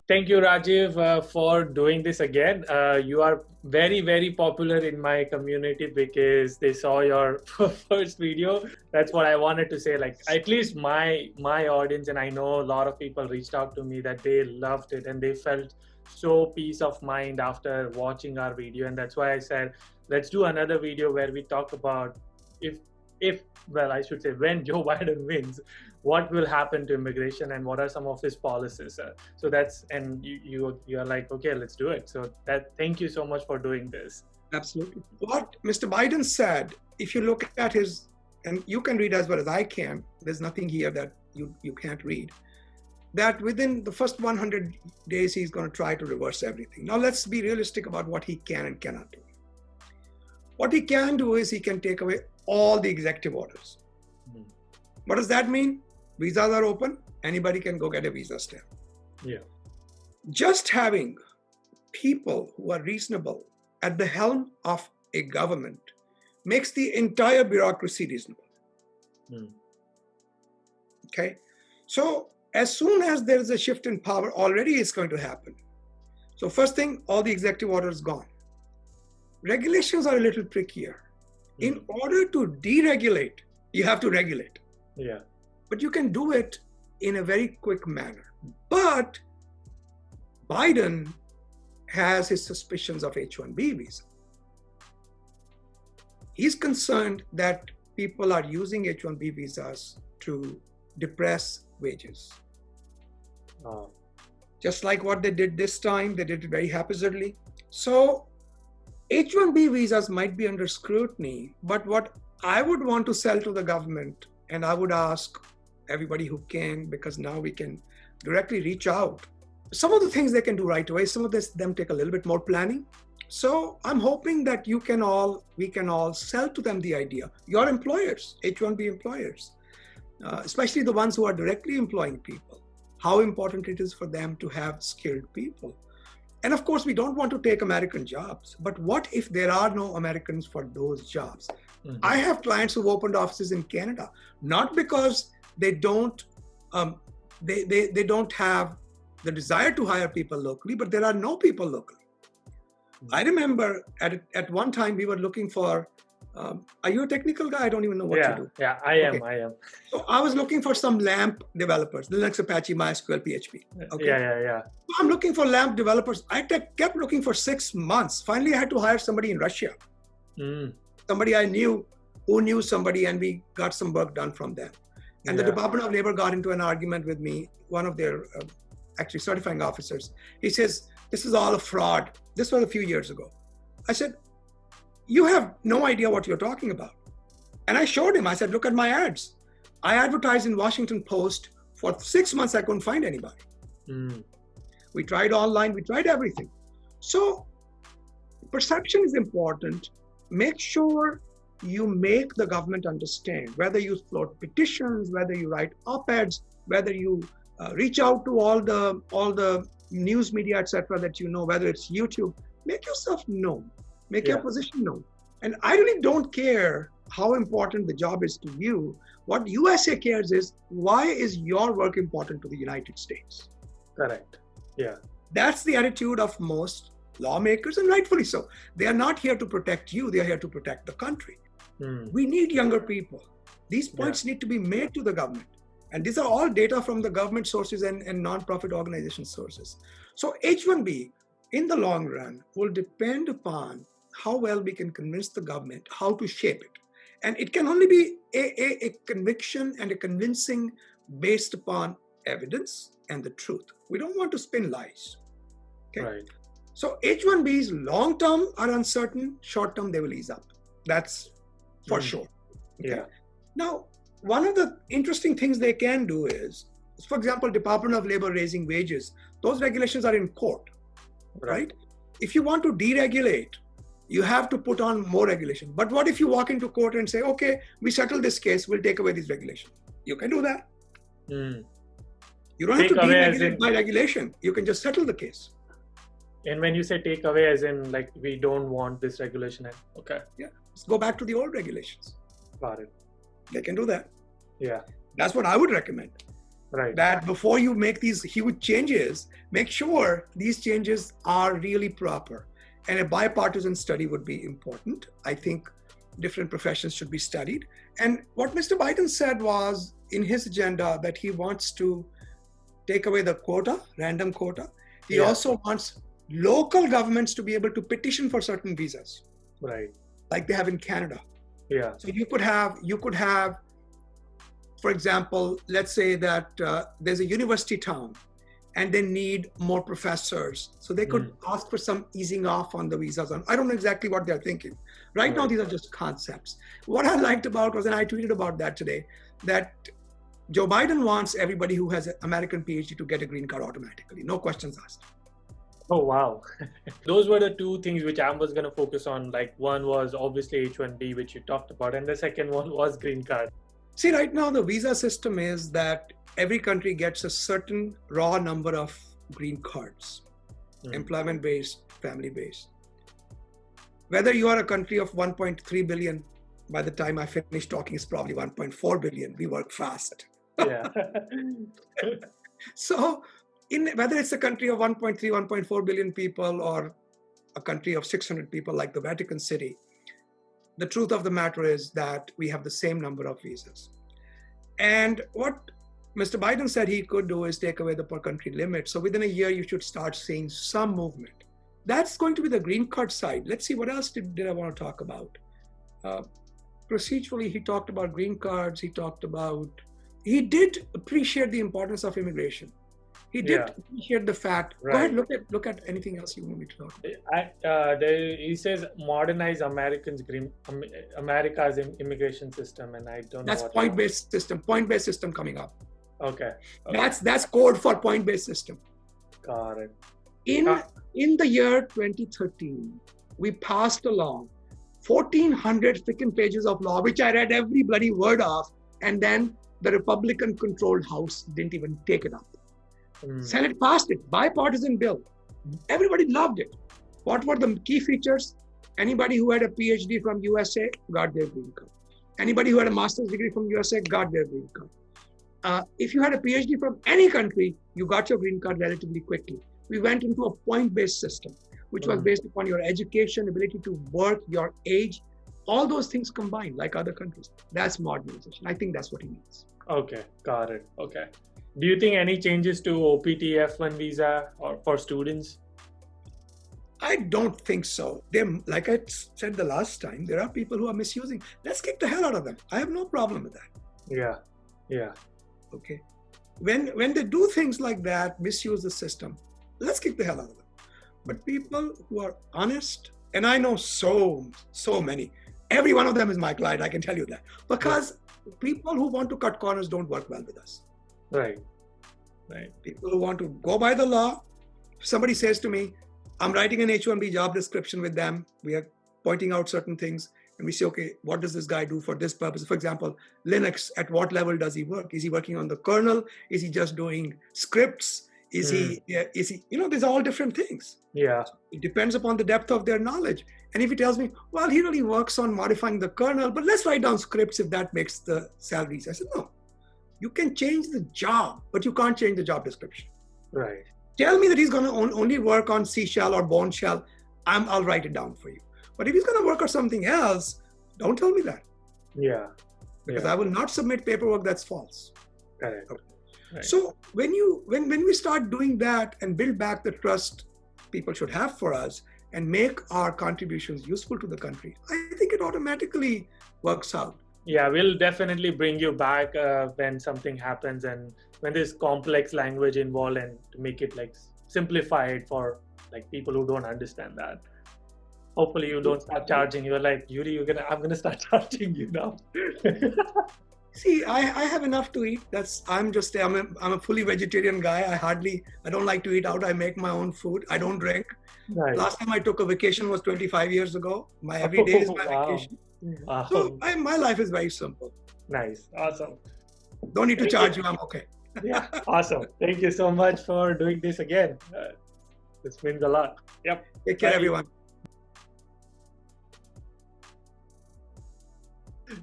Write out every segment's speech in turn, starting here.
Thank you, Rajiv, for doing this again. You are very, very popular in my community because they saw your first video. That's what I wanted to say. Like, at least my audience, and I know a lot of people reached out to me that they loved it and they felt so peace of mind after watching our video. And that's why I said, let's do another video where we talk about if well, I should say when Joe Biden wins, what will happen to immigration and what are some of his policies. So that's, and you're like, okay, let's do it. So that, thank you so much for doing this. Absolutely. What Mr. Biden said, if you look at his, and you can read as well as I can, there's nothing here that you can't read, that within the first 100 days, he's going to try to reverse everything. Now let's be realistic about what he can and cannot do. What he can do is he can take away all the executive orders. What does that mean? Visas are open. Anybody can go get a visa stamp. Yeah. Just having people who are reasonable at the helm of a government makes the entire bureaucracy reasonable. Okay. So as soon as there is a shift in power, already it's going to happen. So first thing, all the executive orders gone. Regulations are a little trickier. In order to deregulate, you have to regulate. Yeah. But you can do it in a very quick manner. But Biden has his suspicions of H-1B visa. He's concerned that people are using H-1B visas to depress wages. Just like what they did this time, they did it very haphazardly. So H-1B visas might be under scrutiny, but what I would want to sell to the government, and I would ask everybody who can, because now we can directly reach out. Some of the things they can do right away, some of them take a little bit more planning. So I'm hoping that we can all sell to them the idea. Your employers, H-1B employers, especially the ones who are directly employing people, how important it is for them to have skilled people. And of course, we don't want to take American jobs, but what if there are no Americans for those jobs? I have clients who've opened offices in Canada, not because they don't have the desire to hire people locally, but there are no people locally. I remember at one time we were looking for, are you a technical guy? I don't even know what you do. Yeah, I am. So I was looking for some LAMP developers, Linux, Apache, MySQL, PHP. Okay. Yeah. So I'm looking for LAMP developers. I kept looking for 6 months. Finally, I had to hire somebody in Russia. Somebody I knew who knew somebody, and we got some work done from them. And the Department of Labor got into an argument with me, one of their actually certifying officers. He says, this is all a fraud. This was a few years ago. I said, you have no idea what you're talking about. And I showed him, I said, look at my ads. I advertised in Washington Post for 6 months. I couldn't find anybody. We tried online, we tried everything. So perception is important. Make sure you make the government understand, whether you float petitions, whether you write op-eds, whether you reach out to all the news media, etc., that you know, whether it's YouTube, make yourself known, make your position known. And I really don't care how important the job is to you. What USA cares is, why is your work important to the United States? Correct. Yeah. That's the attitude of most lawmakers, and rightfully so. They are not here to protect you, they are here to protect the country. We need younger people. These points need to be made to the government. And these are all data from the government sources and non-profit organization sources. So H-1B, in the long run, will depend upon how well we can convince the government how to shape it. And it can only be a conviction and a convincing based upon evidence and the truth. We don't want to spin lies. Okay? Right. So H-1Bs long-term are uncertain, short-term they will ease up. That's for sure. Okay? Yeah. Now, one of the interesting things they can do is, for example, Department of Labor raising wages, those regulations are in court, right? If you want to deregulate, you have to put on more regulation. But what if you walk into court and say, okay, we settle this case, we'll take away these regulations? You can do that. You don't have to deregulate by regulation. You can just settle the case. And when you say take away, as in like, we don't want this regulation. Okay. Yeah. Let's go back to the old regulations. Got it. They can do that. Yeah. That's what I would recommend. Right. That before you make these huge changes, make sure these changes are really proper. And a bipartisan study would be important. I think different professions should be studied. And what Mr. Biden said was in his agenda that he wants to take away the quota, random quota. He also wants local governments to be able to petition for certain visas. Right. Like they have in Canada. Yeah. So you could have, for example, let's say that there's a university town and they need more professors. So they could ask for some easing off on the visas. I don't know exactly what they're thinking. Right now, these are just concepts. What I liked about was, and I tweeted about that today, that Joe Biden wants everybody who has an American PhD to get a green card automatically. No questions asked. Oh, wow. Those were the two things which I was going to focus on. Like one was obviously H-1B, which you talked about. And the second one was green card. See, right now, the visa system is that every country gets a certain raw number of green cards, employment-based, family-based. Whether you are a country of 1.3 billion, by the time I finish talking, it's probably 1.4 billion. We work fast. Yeah. So whether it's a country of 1.3, 1.4 billion people or a country of 600 people like the Vatican City, the truth of the matter is that we have the same number of visas. And what Mr. Biden said he could do is take away the per country limit. So within a year, you should start seeing some movement. That's going to be the green card side. Let's see, what else did I want to talk about? Procedurally, he talked about green cards. He did appreciate the importance of immigration. He did appreciate the fact. Right. Go ahead, look at anything else you want me to talk about. He says modernize America's immigration system, and I don't know. That's point-based system. Point-based system coming up. Okay. That's code for point-based system. Got it. In the year 2013, we passed along 1,400 freaking pages of law, which I read every bloody word of, and then the Republican-controlled House didn't even take it up. Senate passed it, bipartisan bill. Everybody loved it. What were the key features? Anybody who had a PhD from USA got their green card. Anybody who had a master's degree from USA got their green card. If you had a PhD from any country, you got your green card relatively quickly. We went into a point-based system, which was based upon your education, ability to work, your age, all those things combined, like other countries. That's modernization. I think that's what he means. Okay, got it. Okay. Do you think any changes to OPT F1 visa or for students? I don't think so. Like I said the last time, there are people who are misusing. Let's kick the hell out of them. I have no problem with that. Yeah. Okay. When they do things like that, misuse the system, let's kick the hell out of them. But people who are honest, and I know so many, every one of them is my client, I can tell you that. Because people who want to cut corners don't work well with us. Right. People who want to go by the law. If somebody says to me, I'm writing an H-1B job description with them. We are pointing out certain things. And we say, okay, what does this guy do for this purpose? For example, Linux, at what level does he work? Is he working on the kernel? Is he just doing scripts? Is he, there's all different things. Yeah. It depends upon the depth of their knowledge. And if he tells me, well, he really works on modifying the kernel, but let's write down scripts if that makes the salaries. I said, no. You can change the job, but you can't change the job description. Right. Tell me that he's going to only work on C shell or bone shell. I'll write it down for you. But if he's going to work on something else, don't tell me that. Yeah. Because I will not submit paperwork that's false. Correct. Okay. Right. So when we start doing that and build back the trust people should have for us and make our contributions useful to the country, I think it automatically works out. Yeah, we'll definitely bring you back when something happens and when there's complex language involved, and to make it like simplified for like people who don't understand that. Hopefully you don't start charging. You're like, Yuri, I'm gonna start charging you now. See, I have enough to eat. I'm a fully vegetarian guy. I don't like to eat out. I make my own food. I don't drink. Nice. Last time I took a vacation was 25 years ago. My every day is my vacation. Wow. So my life is very simple. Nice. Awesome. Don't need to charge you. I'm okay. Yeah. Awesome. Thank you so much for doing this again. This means a lot. Yep. Take care, Bye. everyone.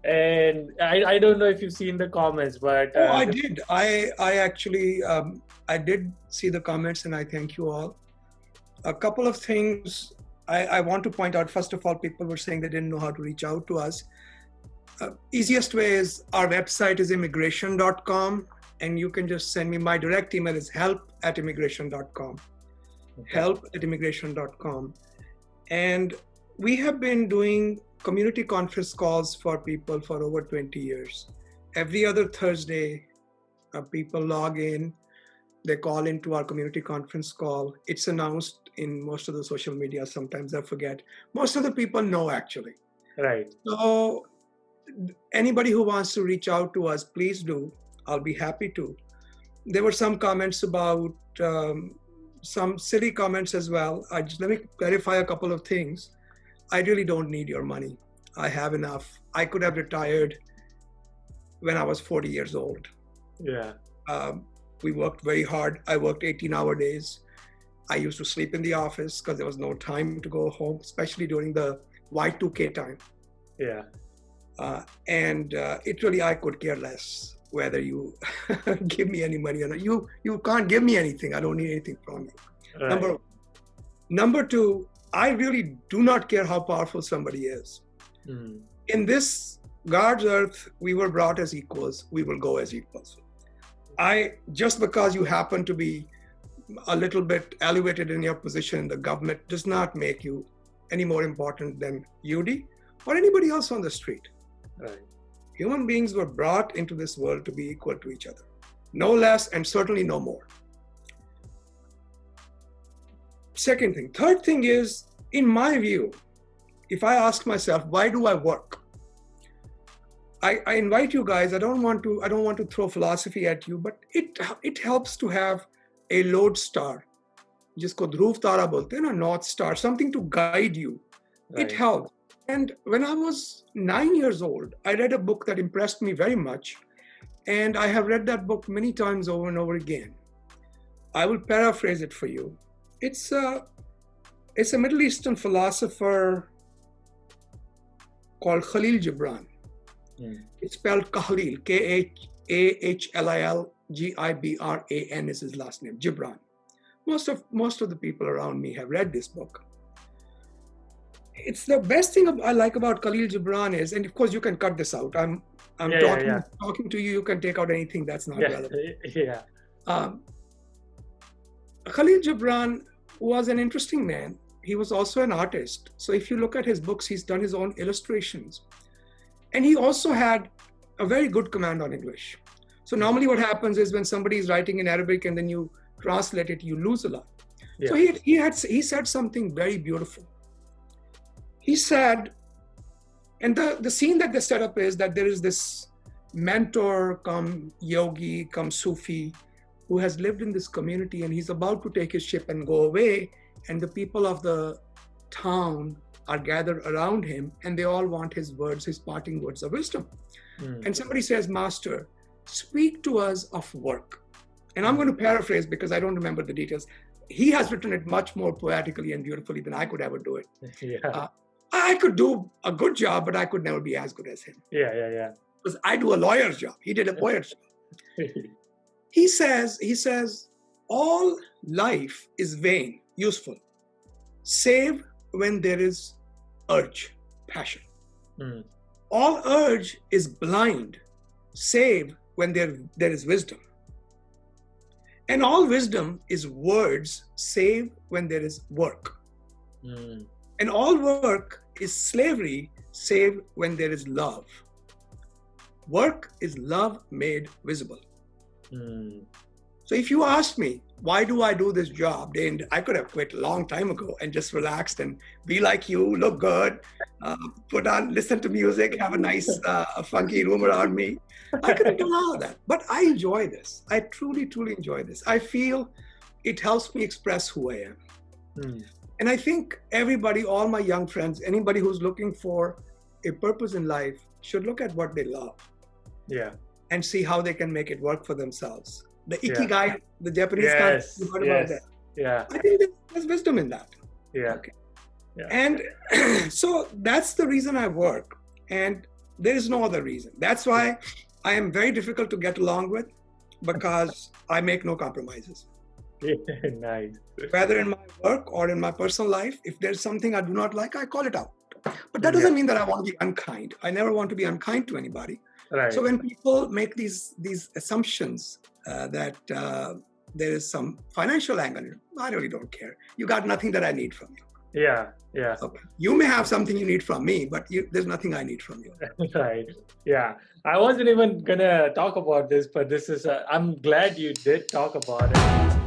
And I don't know if you've seen the comments, but Oh, I did. I actually I did see the comments, and I thank you all. A couple of things I want to point out. First of all, people were saying they didn't know how to reach out to us. Easiest way is our website is immigration.com, and you can just send me. My direct email is help@immigration.com. Okay. Help@immigration.com. And we have been doing community conference calls for people for over 20 years. Every other Thursday, people log in, they call into our community conference call. It's announced in most of the social media. Sometimes I forget. Most of the people know, actually. Right. So anybody who wants to reach out to us, please do. I'll be happy to. There were some comments about some silly comments as well. Let me clarify a couple of things. I really don't need your money. I have enough. I could have retired when I was 40 years old. Yeah. We worked very hard. I worked 18-hour days. I used to sleep in the office because there was no time to go home, especially during the Y2K time. Yeah. And it really, I could care less whether you give me any money or not. You can't give me anything. I don't need anything from you. Right. Number two, I really do not care how powerful somebody is. Mm. In this God's earth, we were brought as equals. We will go as equals. Just because you happen to be a little bit elevated in your position in the government does not make you any more important than Yudi or anybody else on the street. Right. Human beings were brought into this world to be equal to each other. No less and certainly no more. Second thing. Third thing is, in my view, if I ask myself, why do I work? I invite you guys, I don't want to throw philosophy at you, but it helps to have a lodestar. Jisko dhruv tara bolte hain na, North Star, something to guide you. Right. It helps. And when I was 9 years old, I read a book that impressed me very much. And I have read that book many times over and over again. I will paraphrase it for you. It's a Middle Eastern philosopher called Khalil Gibran. It's spelled Khalil, K-H-L-I-L-G-I-B-R-A-N is his last name, Gibran. Most of the people around me have read this book. It's the best thing I like about Khalil Gibran is, and of course you can cut this out. I'm talking to you. You can take out anything that's not relevant. Yeah. Khalil Gibran was an interesting man. He was also an artist. So if you look at his books, he's done his own illustrations. And he also had a very good command on English. So normally what happens is when somebody is writing in Arabic and then you translate it, you lose a lot. Yeah. So he said something very beautiful. He said, and the scene that they set up is that there is this mentor come yogi, come Sufi, who has lived in this community, and he's about to take his ship and go away. And the people of the town are gathered around him, and they all want his words, his parting words of wisdom. And somebody says, Master, speak to us of work. And I'm going to paraphrase because I don't remember the details. He has written it much more poetically and beautifully than I could ever do it. Yeah. I could do a good job, but I could never be as good as him. Yeah. Because I do a lawyer's job. He did a poet's job. He says, all life is vain, useful, save when there is urge, passion. All urge is blind, save when there is wisdom. And all wisdom is words, save when there is work. And all work is slavery, save when there is love. Work is love made visible. So if you ask me, why do I do this job? And I could have quit a long time ago and just relaxed and be like you, look good, listen to music, have a nice funky room around me. I could have done all of that. But I enjoy this. I truly, truly enjoy this. I feel it helps me express who I am. And I think everybody, all my young friends, anybody who's looking for a purpose in life should look at what they love. Yeah. And see how they can make it work for themselves. The ikigai, the Japanese concept, you heard about that. Yeah. I think there's wisdom in that. Yeah. Okay. Yeah. And so that's the reason I work. And There is no other reason. That's why I am very difficult to get along with, because I make no compromises. Nice. Whether in my work or in my personal life, if there's something I do not like, I call it out. But that doesn't mean that I want to be unkind. I never want to be unkind to anybody. Right. So when people make these assumptions that there is some financial angle, I really don't care. You got nothing that I need from you. Yeah, yeah. Okay. You may have something you need from me, but there's nothing I need from you. Right. Yeah. I wasn't even gonna talk about this, but this is. I'm glad you did talk about it.